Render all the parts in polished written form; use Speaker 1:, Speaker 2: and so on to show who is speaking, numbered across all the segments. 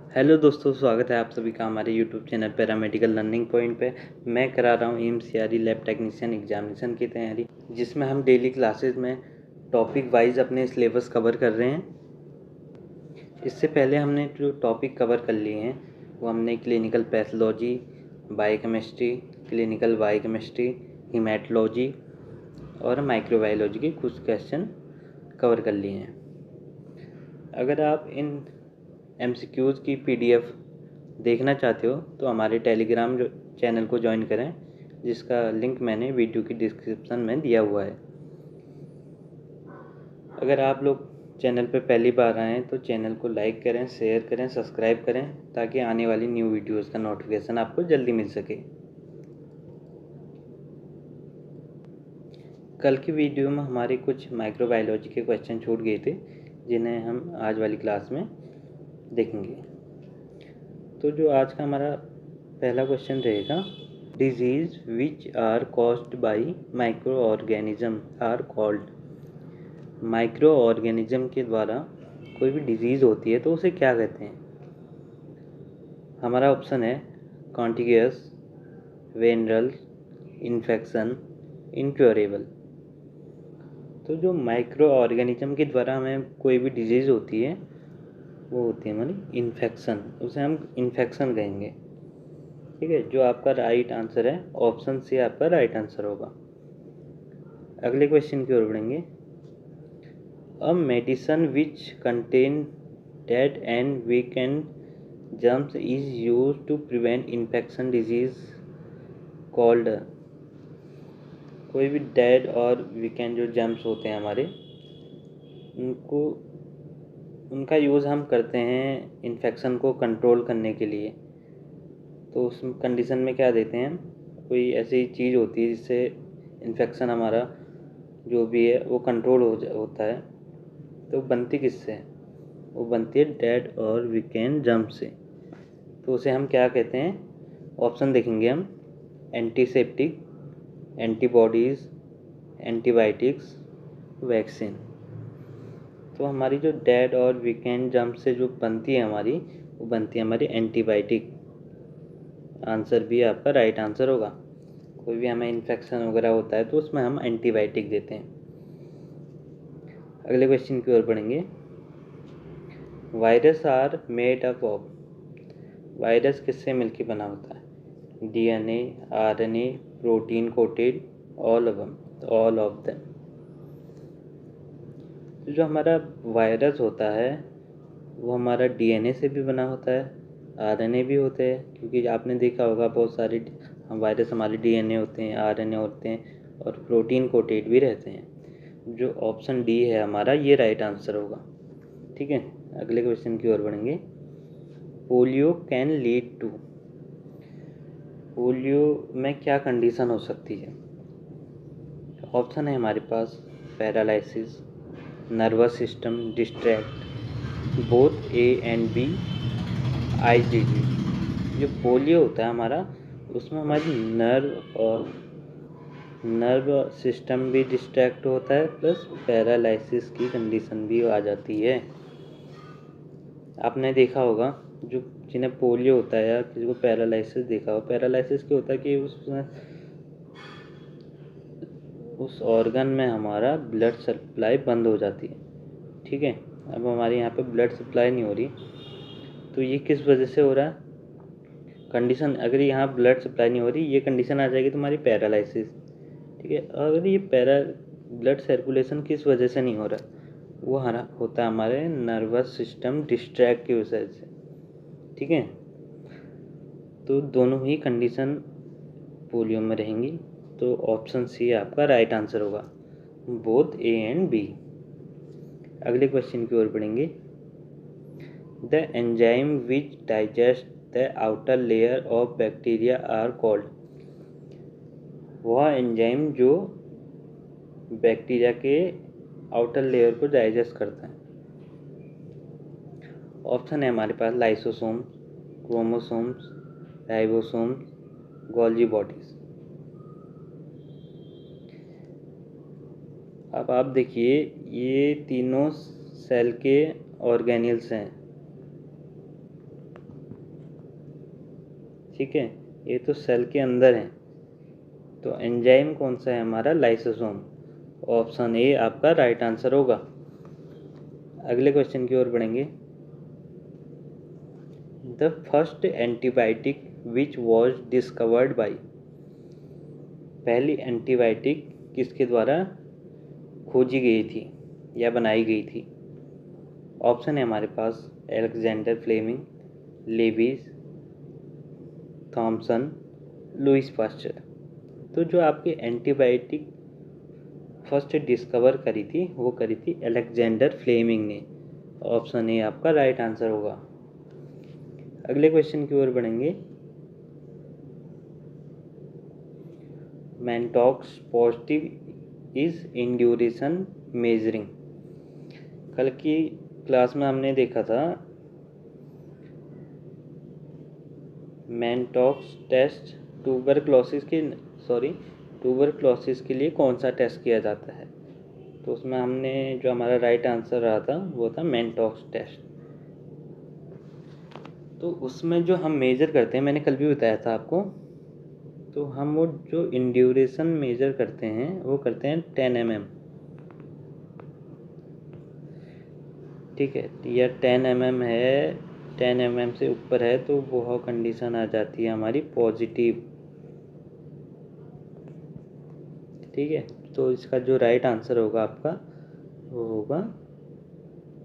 Speaker 1: Hello दोस्तों, स्वागत है आप सभी का हमारे YouTube channel paramedical learning point पे। मैं करा रहा हूँ एमसीआरई लैब टेक्नीशियन एग्जामिनेशन की तैयारी, जिसमें हम डेली क्लासेस में टॉपिक वाइज अपने सिलेबस कवर कर रहे हैं। इससे पहले हमने जो टॉपिक कवर कर लिए हैं वो हमने clinical pathology, biochemistry, clinical biochemistry, haematology और माइक्रोबायोलॉजी के कुछ क्वेश्चन कवर कर लिए हैं। अगर आप इन MCQs की PDF देखना चाहते हो तो हमारे टेलीग्राम चैनल को ज्वाइन करें, जिसका लिंक मैंने वीडियो की डिस्क्रिप्शन में दिया हुआ है। अगर आप लोग चैनल पर पहली बार आए हैं तो चैनल को लाइक करें, शेयर करें, सब्सक्राइब करें, ताकि आने वाली न्यू वीडियोस का नोटिफिकेशन आपको जल्दी मिल सके। कल की वीडियो में हमारे कुछ माइक्रोबायोलॉजी के क्वेश्चन छूट गए थे, जिन्हें हम आज वाली क्लास में देखेंगे। तो जो आज का हमारा पहला क्वेश्चन रहेगा, disease which are caused by micro organism are called. Micro organism के द्वारा कोई भी डिजीज़ होती है तो उसे क्या कहते हैं? हमारा ऑप्शन है कॉन्टिगियस, वेनरल, इन्फेक्शन, इनक्योरेबल। तो जो माइक्रो ऑर्गेनिज्म के द्वारा हमें कोई भी डिजीज़ होती है वो होती है हमारी इन्फेक्शन, उसे हम इन्फेक्शन कहेंगे। ठीक है, जो आपका राइट आंसर है ऑप्शन सी आपका राइट आंसर होगा। अगले क्वेश्चन की ओर बढ़ेंगे। A medicine which contain dead and weakened germs is use to prevent infection disease called. कोई भी डेड और वीकेंड जो जर्म्स होते हैं हमारे, उनका यूज़ हम करते हैं इन्फेक्शन को कंट्रोल करने के लिए। तो उस कंडीशन में क्या देते हैं, कोई ऐसी चीज़ होती है जिससे इन्फेक्शन हमारा जो भी है वो कंट्रोल होता है। तो बनती किससे? वो बनती है डेड और वीकेंड जर्म से। तो उसे हम क्या कहते हैं? ऑप्शन देखेंगे हम, एंटीसेप्टिक, एंटीबॉडीज़, एंटीबायोटिक्स, वैक्सीन। तो हमारी जो डेड और वीकेंड जर्म से जो बनती है हमारी, वो बनती है हमारी एंटीबायोटिक। आंसर भी आपका राइट आंसर होगा। कोई भी हमें इन्फेक्शन वगैरह होता है तो उसमें हम एंटीबायोटिक देते हैं। अगले क्वेश्चन की ओर बढ़ेंगे। Virus are made up of. Virus किससे मिलकर बना होता है? DNA, RNA, protein coated, all of them. जो हमारा वायरस होता है वो हमारा DNA से भी बना होता है, RNA भी होते हैं, क्योंकि आपने देखा होगा बहुत सारे वायरस हमारे DNA होते हैं, RNA होते हैं और प्रोटीन कोटेड भी रहते हैं। जो ऑप्शन डी है हमारा, ये राइट आंसर होगा। ठीक है, अगले क्वेश्चन की ओर बढ़ेंगे। Polio can lead to. Polio में क्या कंडीशन हो सकती है? ऑप्शन है हमारे पास paralysis, nervous system distract, both A and B, IgG। जो पोलियो होता है हमारा, उसमें हमारी नर्व सिस्टम भी डिस्ट्रैक्ट होता है, प्लस पैरालिसिस की कंडीशन भी आ जाती है। आपने देखा होगा जो जिन्हें पोलियो होता है या किसी को पैरालिसिस देखा हो, पैरालिसिस क्या होता है कि उस ऑर्गन में हमारा ब्लड सप्लाई बंद हो जाती है। ठीक है, अब हमारे यहाँ पे ब्लड सप्लाई नहीं हो रही, तो ये किस वजह से हो रहा है? कंडीशन, अगर यहाँ ब्लड सप्लाई नहीं हो रही, ये कंडीशन आ जाएगी तुम्हारी पैरालिसिस। ठीक है, अगर ये ब्लड सर्कुलेशन किस वजह से नहीं हो रहा, वो होता है हमारे नर्वस सिस्टम डिस्ट्रैक्ट की वजह से। ठीक है, तो दोनों ही कंडीशन पोलियो में रहेंगी, तो ऑप्शन सी आपका राइट आंसर होगा, बोथ A एंड B। अगले क्वेश्चन की ओर बढ़ेंगे। The enzyme which digest the outer layer of bacteria are called. वह एंजाइम जो बैक्टीरिया के आउटर लेयर को डाइजेस्ट करता है। ऑप्शन है हमारे पास lysosome, chromosomes, ribosomes, Golgi bodies. अब आप देखिए, ये तीनों सेल के ऑर्गेनेल्स हैं। ठीक है, ये तो सेल के अंदर है। तो एंजाइम कौन सा है हमारा? लाइसोसोम। ऑप्शन ए आपका राइट आंसर होगा। अगले क्वेश्चन की ओर बढ़ेंगे। The first antibiotic which was discovered by, पहली एंटीबायोटिक किसके द्वारा खोजी गई थी या बनाई गई थी? ऑप्शन है हमारे पास Alexander Fleming, Lewis, Thomson, Louis Pasteur. तो जो आपकी एंटीबायोटिक फर्स्ट डिस्कवर करी थी वो करी थी अलेक्जेंडर फ्लेमिंग ने। ऑप्शन ए आपका राइट आंसर होगा। अगले क्वेश्चन की ओर बढ़ेंगे। मैनटॉक्स पॉजिटिव इज इंड्यूरेशन मेजरिंग, कल की क्लास में हमने देखा था मैनटॉक्स टेस्ट ट्यूबरक्लोसिस के लिए कौन सा टेस्ट किया जाता है? तो उसमें हमने जो हमारा राइट आंसर रहा था वो था मैनटॉक्स टेस्ट। तो उसमें जो हम मेजर करते हैं, मैंने कल भी बताया था आपको, तो हम वो जो इंड्यूरेशन मेजर करते हैं वो करते हैं 10 mm, ठीक है। या 10 mm है, 10 mm से ऊपर है तो वो कंडीशन आ जाती है हमारी पॉजिटिव, ठीक है। तो इसका जो राइट आंसर होगा आपका वो होगा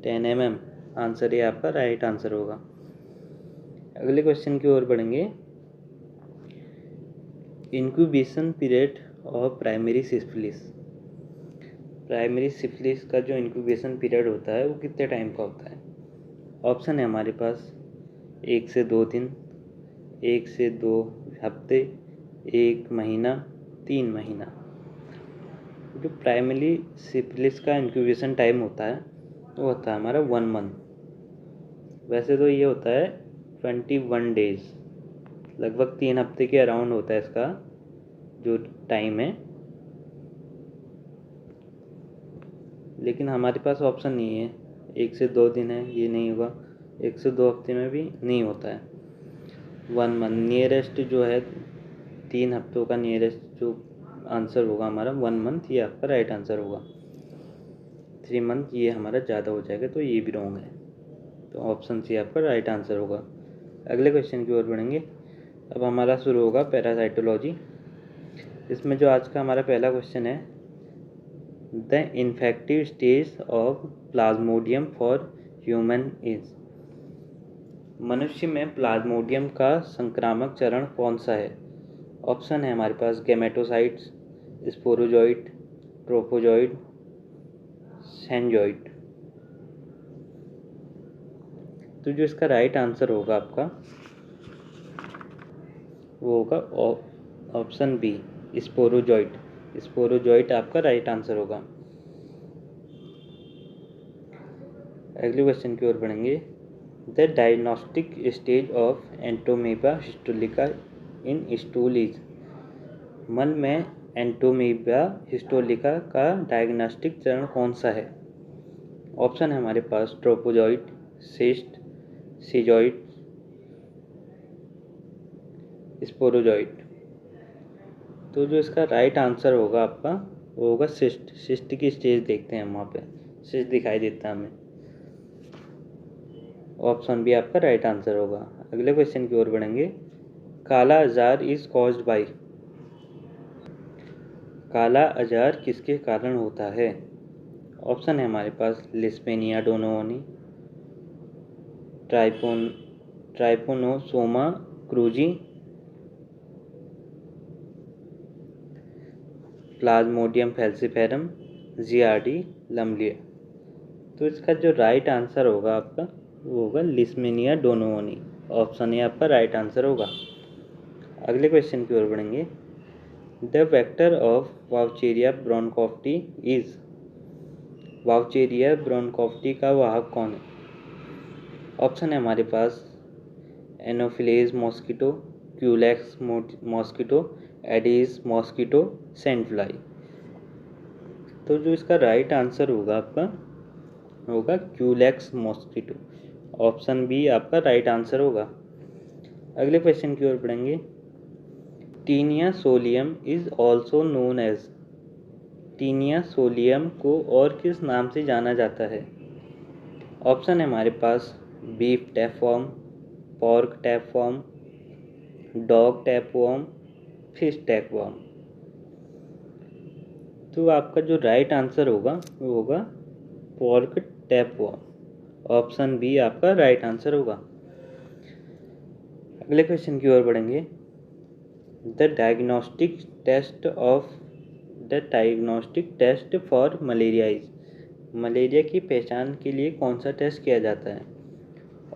Speaker 1: 10 mm। आंसर ये आपका राइट आंसर होगा। अगले क्वेश्चन की ओर बढ़ेंगे। Incubation period of primary syphilis, primary syphilis का जो इंक्यूबेशन पीरियड होता है वो कितने टाइम का होता है? ऑप्शन है हमारे पास 1 से 2 दिन, 1 से 2 हफ्ते, 1 महीना, 3 महीना। जो प्राइमरी सिफिलिस का इंक्यूबेशन टाइम होता है वो होता है हमारा 1 मंथ। वैसे तो ये होता है 21 डेज, लगभग 3 हफ्ते के अराउंड होता है इसका जो टाइम है। लेकिन हमारे पास ऑप्शन नहीं है, 1 से 2 दिन है ये नहीं होगा, 1 से 2 हफ्ते में भी नहीं होता है। 1 मंथ नियरेस्ट जो है, 3 हफ्तों का नियरेस्ट जो आंसर होगा हमारा 1 मंथ, ये आपका राइट आंसर होगा। 3 मंथ ये हमारा ज़्यादा हो जाएगा तो ये भी रॉन्ग है। तो ऑप्शन सी आपका राइट आंसर होगा। अगले क्वेश्चन की ओर बढ़ेंगे। अब हमारा शुरू होगा पैरासाइटोलॉजी। इसमें जो आज का हमारा पहला क्वेश्चन है, the infective stage of Plasmodium for human is, मनुष्य में प्लाज्मोडियम का संक्रामक चरण कौन सा है? ऑप्शन है हमारे पास गैमेटोसाइट्स, स्पोरोजॉइट, ट्रोफोजॉइट, सेंजॉइट। तो जो इसका राइट आंसर होगा आपका वो होगा ऑप्शन बी, स्पोरोजॉइट। स्पोरोजॉइट आपका राइट आंसर होगा। अगले क्वेश्चन की ओर बढ़ेंगे। The diagnostic stage of Entamoeba histolytica in stool is, मन में एंटोमीबा हिस्टोलिका का डायग्नोस्टिक चरण कौन सा है? ऑप्शन है हमारे पास ट्रोपोजॉइट, सिस्ट, सीजॉइट, स्पोरोजॉइट। तो जो इसका राइट आंसर होगा आपका वो होगा सिस्ट। सिस्ट की स्टेज देखते हैं हम, वहाँ पे सिस्ट दिखाई देता है हमें। ऑप्शन बी आपका राइट आंसर होगा। अगले क्वेश्चन की ओर बढ़ेंगे। काला अजार इज कॉज्ड बाई, काला अजार किसके कारण होता है? ऑप्शन है हमारे पास लिस्पेनिया डोनोनी, ट्राइपोनोसोमा क्रूजी, प्लाज्मोडियम फैल्सिफेरम, जियार्डी लम्बलिया। तो इसका जो राइट आंसर होगा आपका वो होगा लिस्मेनिया डोनोनी। ऑप्शन ए आपका राइट आंसर होगा। अगले क्वेश्चन की ओर बढ़ेंगे। The vector of Wuchereria bancrofti is, Wuchereria bancrofti का वाहक कौन है? ऑप्शन है हमारे पास Anopheles mosquito, Culex mosquito, Aedes mosquito, sand fly. तो जो इसका राइट आंसर होगा आपका होगा क्यूलेक्स मॉस्किटो। ऑप्शन बी आपका राइट आंसर होगा। अगले क्वेश्चन की ओर बढ़ेंगे। Taenia solium is also known as. Taenia solium को और किस नाम से जाना जाता है? ऑप्शन है हमारे पास beef tapeworm, pork tapeworm, dog tapeworm, fish tapeworm. तो आपका जो राइट आंसर होगा वो होगा पॉर्क टैपवर्म। ऑप्शन बी आपका राइट आंसर होगा। अगले क्वेश्चन की ओर बढ़ेंगे। The diagnostic test for malaria is. Malaria की पहचान के लिए कौन सा टेस्ट किया जाता है?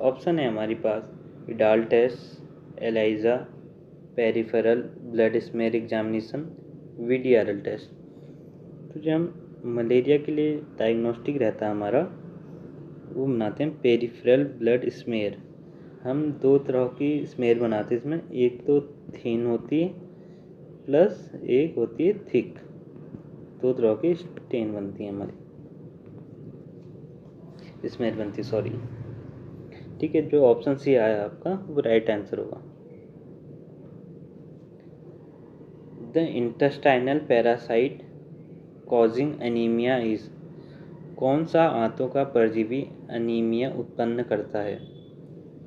Speaker 1: ऑप्शन है हमारे पास Widal test, ELISA, peripheral blood smear examination, VDRL test. तो जो हम मलेरिया के लिए डायग्नोस्टिक रहता है हमारा, वो बनाते हैं पेरिफेरल ब्लड स्मेयर। हम दो तरह की स्मेयर बनाते हैं इसमें, एक तो थिन होती है प्लस एक होती है थिक। दो तरह की स्टेन बनती है हमारी, स्मेयर बनती है, सॉरी। ठीक है, जो ऑप्शन सी आया आपका वो राइट आंसर होगा। The intestinal parasite causing anaemia is. कौन सा आंतों का परजीवी अनीमिया उत्पन्न करता है?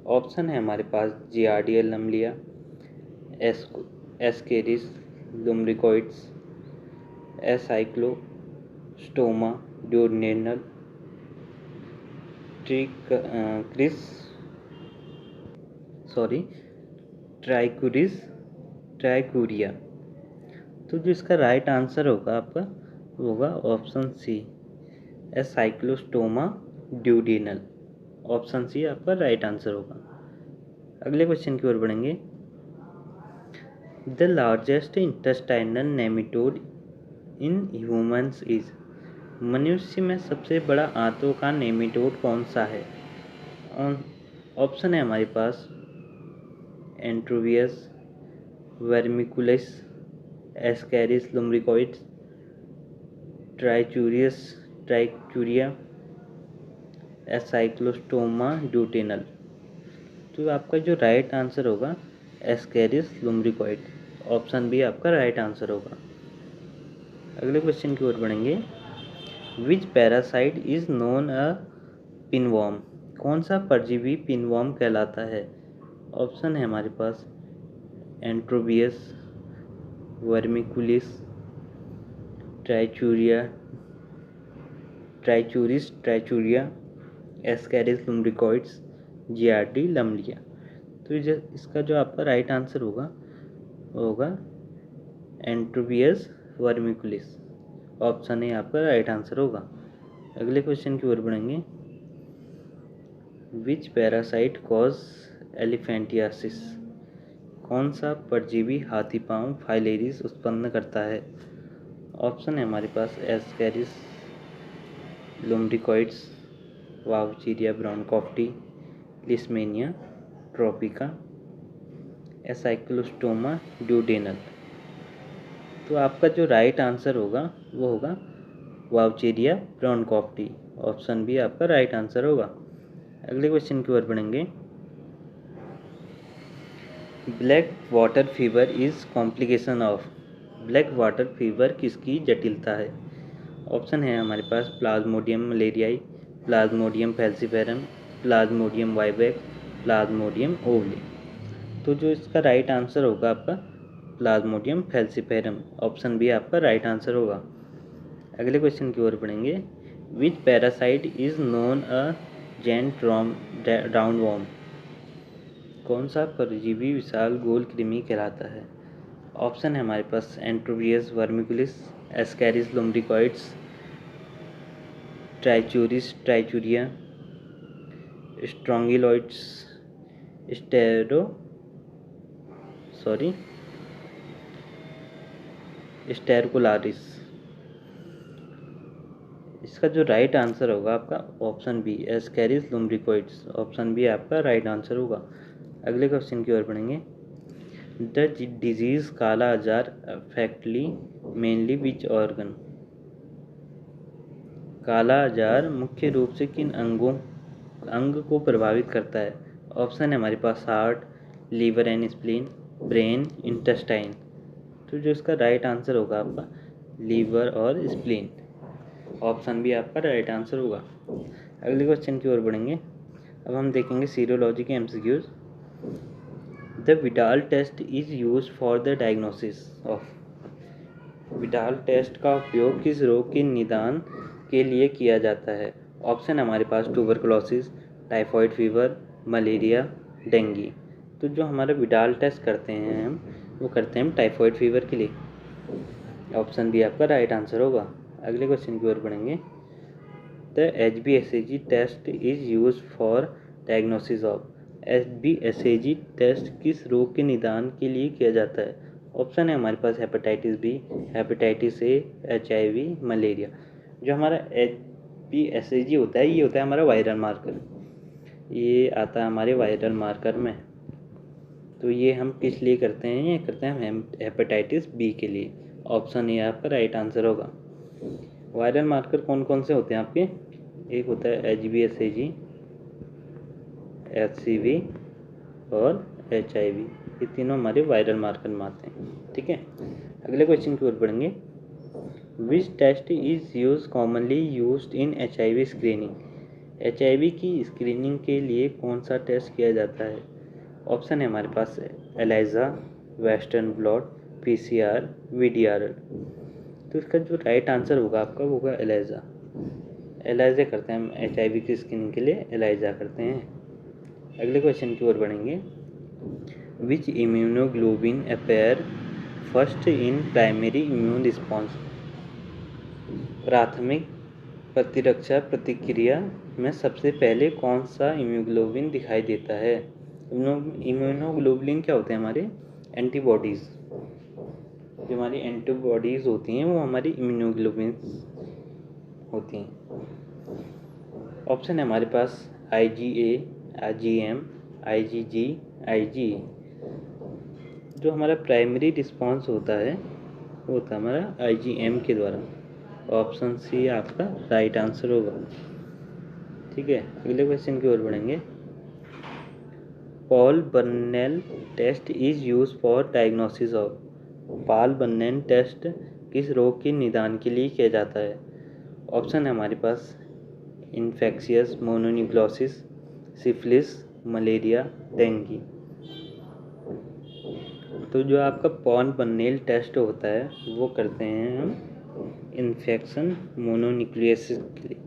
Speaker 1: ऑप्शन है हमारे पास Giardia lamblia, Ascaris lumbricoides, Ancylostoma duodenale, Trichuris. तो जो इसका राइट आंसर होगा आपका वो होगा option C, Ancylostoma duodenale. Option C आपका राइट आंसर होगा। अगले क्वेश्चन की ओर बढ़ेंगे। The largest intestinal nematode in humans is. मनुष्य में सबसे बड़ा आंतों का नेमेटोड कौन सा है? ऑप्शन है हमारे पास एंट्रोवियस, वर्मिकुलस, एस्केरिस लुम्ब्रिकोइड्स, ट्राइक्यूरिया, एसाइक्लोस्टोमा ड्यूटेनल। तो आपका जो राइट आंसर होगा एस्केरिस लुम्ब्रिकोइड। ऑप्शन बी आपका राइट आंसर होगा। अगले क्वेश्चन की ओर बढ़ेंगे। Which parasite is known a pinworm. कौन सा परजीवी पिनवॉर्म कहलाता है? ऑप्शन है हमारे पास एंट्रोबियस, वर्मिकुलिस, ट्राइचूरिया, एस्केरिस लुम्ब्रिकोइड्स, जियार्डी लम्बलिया। तो इसका जो आपका राइट आंसर होगा वो होगा एंट्रोबियस वर्मिकुलिस। ऑप्शन ए आपका राइट आंसर होगा। अगले क्वेश्चन की ओर बढ़ेंगे। Which parasite cause elephantiasis. कौन सा परजीवी हाथी पांव फाइलेरिस उत्पन्न करता है? ऑप्शन है हमारे पास Ascaris lumbricoides, Wuchereria bancrofti, Leishmania tropica, Ancylostoma duodenale. तो आपका जो राइट आंसर होगा वो होगा वाउचेरिया ब्रोंकोप्टी। ऑप्शन बी आपका राइट आंसर होगा। अगले क्वेश्चन की ओर बढ़ेंगे। Black water fever is complication of. Black water fever किसकी जटिलता है? ऑप्शन है हमारे पास Plasmodium malariae, Plasmodium falciparum, Plasmodium vivax, Plasmodium ovale. तो जो इसका राइट आंसर होगा आपका प्लाज्मोडियम फैल्सीफेरम। ऑप्शन बी आपका राइट आंसर होगा। अगले क्वेश्चन की ओर बढ़ेंगे। Which parasite is known a giant roundworm. कौन सा परजीवी विशाल गोल कृमि कहलाता है? ऑप्शन है हमारे पास एंट्रोबियस वर्मिकुलिस, एस्केरिस लुम्ब्रिकोइड्स, ट्राइचूरिया, स्ट्रोंगिलॉइड्स, स्टेरोकुलारिस। इसका जो राइट आंसर होगा आपका option B Ascaris lumbricoides. Option B आपका राइट आंसर होगा। अगले क्वेश्चन की ओर बढ़ेंगे। द डिजीज काला आजार अफेक्टली मेनली विच ऑर्गन। काला आजार मुख्य रूप से किन अंग को प्रभावित करता है? ऑप्शन है हमारे पास heart, liver and spleen, brain, intestine. तो जो इसका राइट आंसर होगा आपका लीवर और स्प्लीन, ऑप्शन भी आपका राइट आंसर होगा। अगले क्वेश्चन की ओर बढ़ेंगे। अब हम देखेंगे सीरोलॉजी के MCQs. The Widal test is use for the diagnosis of. Widal test का उपयोग किस रोग के निदान के लिए किया जाता है? ऑप्शन हमारे पास tuberculosis, typhoid fever, malaria, dengue. तो जो हमारा विडाल टेस्ट करते हैं हम, वो करते हैं हम टाइफॉइड फीवर के लिए, ऑप्शन बी आपका राइट आंसर होगा। अगले क्वेश्चन की ओर बढ़ेंगे। The HbSAg test is use for diagnosis of. HbSAg test किस रोग के निदान के लिए किया जाता है? ऑप्शन है हमारे पास hepatitis B, hepatitis A, HIV, malaria. जो हमारा HbSAg होता है, ये होता है हमारा वायरल मार्कर, ये आता है हमारे वायरल मार्कर में। तो ये हम किस लिए करते हैं? ये करते हैं हम हेपेटाइटिस बी के लिए, ऑप्शन ए आपका राइट आंसर होगा। वायरल मार्कर कौन कौन से होते हैं आपके? एक होता है HbSAg, HCV और HIV, ये तीनों हमारे वायरल मार्कर में आते हैं। ठीक है, अगले क्वेश्चन की ओर बढ़ेंगे। Which test is use commonly used in HIV screening. HIV की स्क्रीनिंग के लिए कौन सा टेस्ट किया जाता है? ऑप्शन है हमारे पास ELISA, western blot, PCR, VDRL। तो इसका जो राइट आंसर होगा आपका वो होगा एलाइजा। एलाइजा करते हैं हम HIV की स्क्रीनिंग के लिए, एलाइजा करते हैं। अगले क्वेश्चन की ओर बढ़ेंगे। Which immunoglobin appear first in primary immune response. प्राथमिक प्रतिरक्षा प्रतिक्रिया में सबसे पहले कौन सा इम्यूनोग्लोबिन दिखाई देता है? इम्यूनोग्लोबुलिन क्या होते हैं? हमारे एंटीबॉडीज़। जो हमारी एंटीबॉडीज़ होती हैं वो हमारी इम्यूनोग्लोबुलिन होती हैं। ऑप्शन है हमारे पास IgA, IgM, IgG, IgE। जो हमारा प्राइमरी रिस्पॉन्स होता है वो होता है हमारा IgM के द्वारा, ऑप्शन सी आपका राइट आंसर होगा। ठीक है, अगले क्वेश्चन की ओर बढ़ेंगे। Paul Bunnell test is use for diagnosis of. Paul Bunnell test किस रोग के निदान के लिए किया जाता है? ऑप्शन है हमारे पास इन्फेक्शियस मोनोन्यूक्लोसिस, सिफिलिस, मलेरिया, डेंगू। तो जो आपका पॉल बर्नेल टेस्ट होता है वो करते हैं हम इन्फेक्शन मोनोन्यूक्लियोसिस के लिए।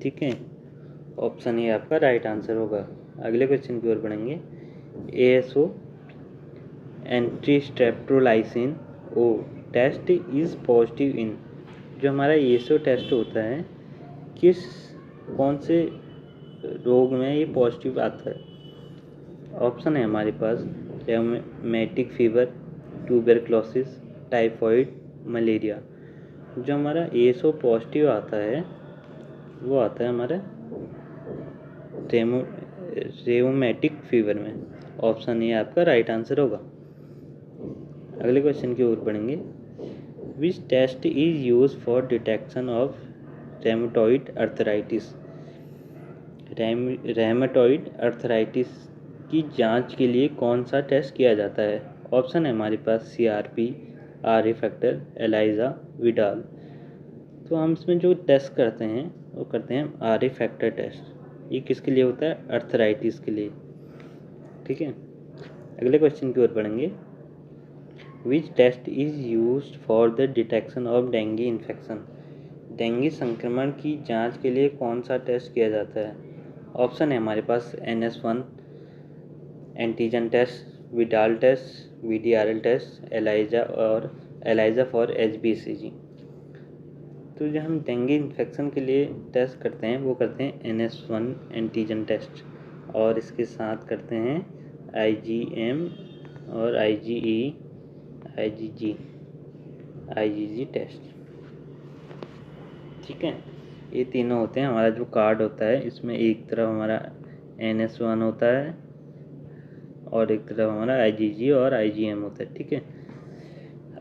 Speaker 1: ठीक है, ऑप्शन ए आपका राइट आंसर होगा। अगले क्वेश्चन की ओर बढ़ेंगे। ASO antistreptolysin O test is positive in. जो हमारा ASO टेस्ट होता है कौन से रोग में ये पॉजिटिव आता है? ऑप्शन है हमारे पास रेमेटिक फीवर, ट्यूबरकुलोसिस, टाइफॉइड, मलेरिया। जो हमारा ASO पॉजिटिव आता है वो आता है हमारा रेमेटिक फीवर में, ऑप्शन ए आपका राइट आंसर होगा। अगले क्वेश्चन की ओर बढ़ेंगे। Which test is use for detection of rheumatoid arthritis. Rheumatoid arthritis की जांच के लिए कौन सा टेस्ट किया जाता है? ऑप्शन है हमारे पास CRP, RA factor, ELISA, Widal. तो हम इसमें जो टेस्ट करते हैं वो करते हैं RA फैक्टर टेस्ट। ये किसके लिए होता है? अर्थराइटिस के लिए। ठीक है, अगले क्वेश्चन की ओर बढ़ेंगे। Which test is used for the detection of dengue infection. Dengue संक्रमण की जांच के लिए कौन सा टेस्ट किया जाता है? ऑप्शन है हमारे पास NS1 antigen test, Widal test, VDRL test, ELISA for HbSAg। तो जो हम डेंगू इन्फेक्शन के लिए टेस्ट करते हैं वो करते हैं NS1 एंटीजन टेस्ट, और इसके साथ करते हैं IgM और IgG टेस्ट। ठीक है, ये तीनों होते हैं। हमारा जो कार्ड होता है इसमें एक तरफ हमारा NS1 होता है और एक तरफ हमारा IgG और IgM होता है। ठीक है,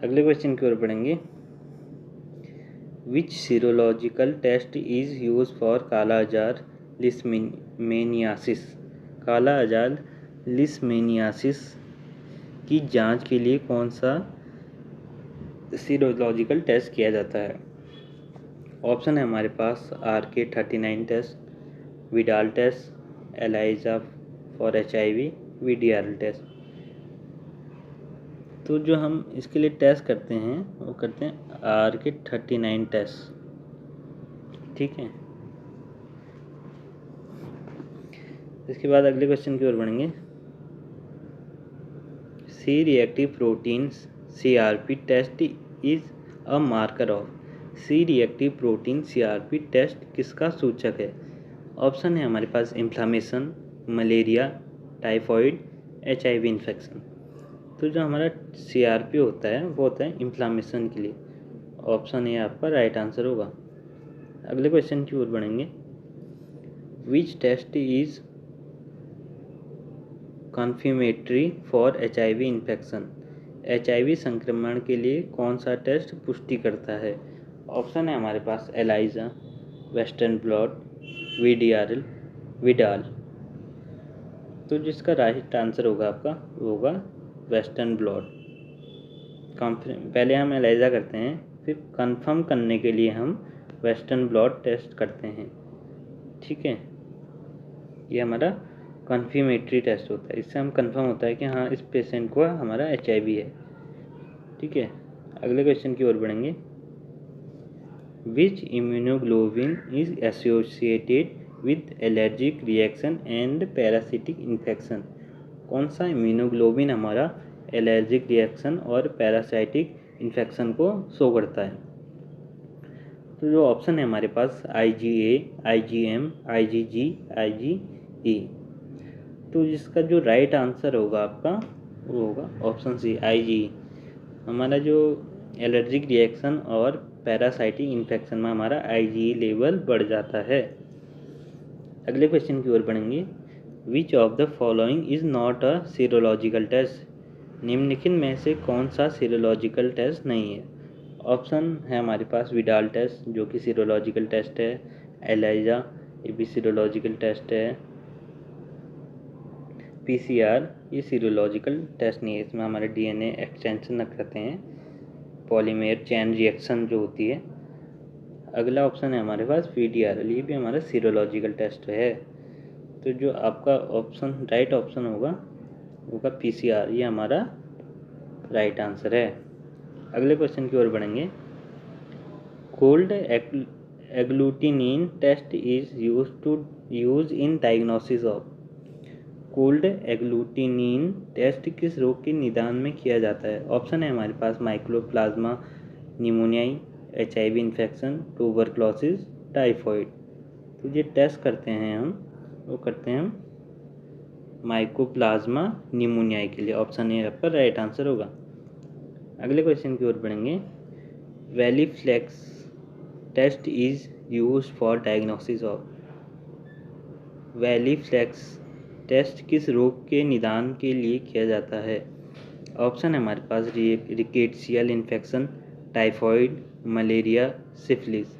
Speaker 1: अगले क्वेश्चन की ओर बढ़ेंगे। Which serological test is use for kala azar लिस्मेनियासिस। काला आजार लिशमेनियासिस की जांच के लिए कौन सा सीरोलॉजिकल टेस्ट किया जाता है? ऑप्शन है हमारे पास RK39 test, Widal test, ELISA for HIV, VDRL test. तो जो हम इसके लिए टेस्ट करते हैं वो करते हैं RK39 टेस्ट, ठीक है। इसके बाद अगले क्वेश्चन की ओर बढ़ेंगे। C reactive proteins CRP test is a marker of. C reactive protein CRP test किसका सूचक है? ऑप्शन है हमारे पास inflammation, malaria, typhoid, HIV infection. तो जो हमारा CRP होता है वो होता है इन्फ्लामेशन के लिए। ऑप्शन ए आपका राइट आंसर होगा। अगले क्वेश्चन की ओर बढ़ेंगे। Which test is confirmatory for HIV infection. HIV संक्रमण के लिए कौन सा टेस्ट पुष्टि करता है? ऑप्शन है हमारे पास ELISA, western blot, VDRL, Widal. तो जिसका राइट आंसर होगा आपका वो होगा वेस्टर्न ब्लॉट। पहले हम एलाइजा करते हैं, फिर कंफर्म करने के लिए हम वेस्टर्न ब्लॉट टेस्ट करते हैं, ठीक है। ये हमारा कन्फर्मेटरी टेस्ट होता है, इससे हम कंफर्म होता है कि हाँ इस पेशेंट को हमारा HIV है, ठीक है। अगले क्वेश्चन की ओर बढ़ेंगे। Which immunoglobin is associated with allergic reaction and parasitic infection. कौन सा इम्यूनोग्लोबिन हमारा एलर्जिक रिएक्शन और पैरासाइटिक इन्फेक्शन को शो करता है? तो जो ऑप्शन है हमारे पास IgA, IgM, IgG, IgE। तो जिसका जो राइट आंसर होगा आपका वो होगा ऑप्शन सी IgE। हमारा जो एलर्जिक रिएक्शन और पैरासाइटिक इन्फेक्शन में हमारा IgE लेवल बढ़ जाता है। अगले क्वेश्चन की ओर बढ़ेंगे। Which of the following is not a serological test. निम्नलिखित में से कौन सा सीरोलॉजिकल टेस्ट नहीं है? ऑप्शन है हमारे पास विडाल टेस्ट जो कि सीरोलॉजिकल टेस्ट है, एलाइजा ये भी सीरोलॉजिकल टेस्ट है, PCR ये सीरोलॉजिकल टेस्ट नहीं है, इसमें हमारे DNA एक्सटेंशन करते हैं, पॉलीमेर चेन रिएक्शन जो होती है। अगला ऑप्शन है हमारे पास VDRL, ये भी हमारा सीरोलॉजिकल टेस्ट है। तो जो आपका ऑप्शन राइट ऑप्शन होगा PCR, ये हमारा राइट आंसर है। अगले क्वेश्चन की ओर बढ़ेंगे। Cold agglutinin test is use in diagnosis of. Cold agglutinin test किस रोग के निदान में किया जाता है? ऑप्शन है हमारे पास Mycoplasma pneumoniae, HIV infection, tuberculosis, typhoid. तो ये टेस्ट करते हैं हम वो करते हैं माइकोप्लाज्मा निमोनियाई के लिए। ऑप्शन ए आपका राइट आंसर होगा। अगले क्वेश्चन की ओर बढ़ेंगे। Weil Felix test is use for diagnosis of. Weil Felix test किस रोग के निदान के लिए किया जाता है? ऑप्शन है हमारे पास rickettsial infection, typhoid, malaria, syphilis.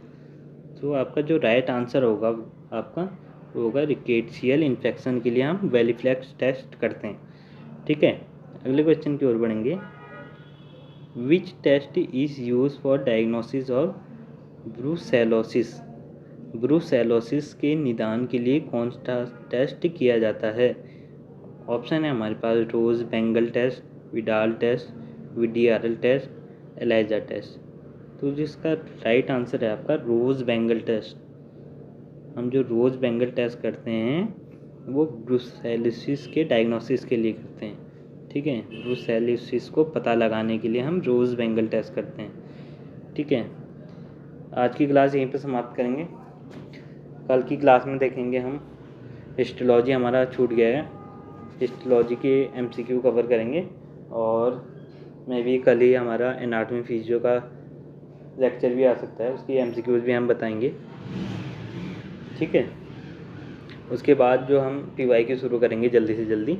Speaker 1: तो आपका जो राइट आंसर होगा आपका वो होगा रिकेट्सियल इन्फेक्शन के लिए हम वेलिफ्लेक्स टेस्ट करते हैं, ठीक है। अगले क्वेश्चन की ओर बढ़ेंगे। Which test is use for diagnosis of brucellosis. Brucellosis के निदान के लिए कौन सा टेस्ट किया जाता है? ऑप्शन है हमारे पास rose bengal test, Widal test, VDRL test, ELISA test. तो जिसका राइट आंसर है आपका रोज बेंगल टेस्ट। हम जो रोज बेंगल टेस्ट करते हैं वो ब्रूसेलोसिस के डायग्नोसिस के लिए करते हैं, ठीक है। ब्रूसेलोसिस को पता लगाने के लिए हम रोज बेंगल टेस्ट करते हैं, ठीक है। आज की क्लास यहीं पर समाप्त करेंगे। कल की क्लास में देखेंगे हम हिस्टोलॉजी, हमारा छूट गया है, हिस्टोलॉजी के MCQ कवर करेंगे। और मे भी कल ही हमारा एनाटॉमी फिजियो का लेक्चर भी आ सकता है, उसकी MCQs भी हम बताएंगे, ठीक है। उसके बाद जो हम PYQ शुरू करेंगे जल्दी से जल्दी।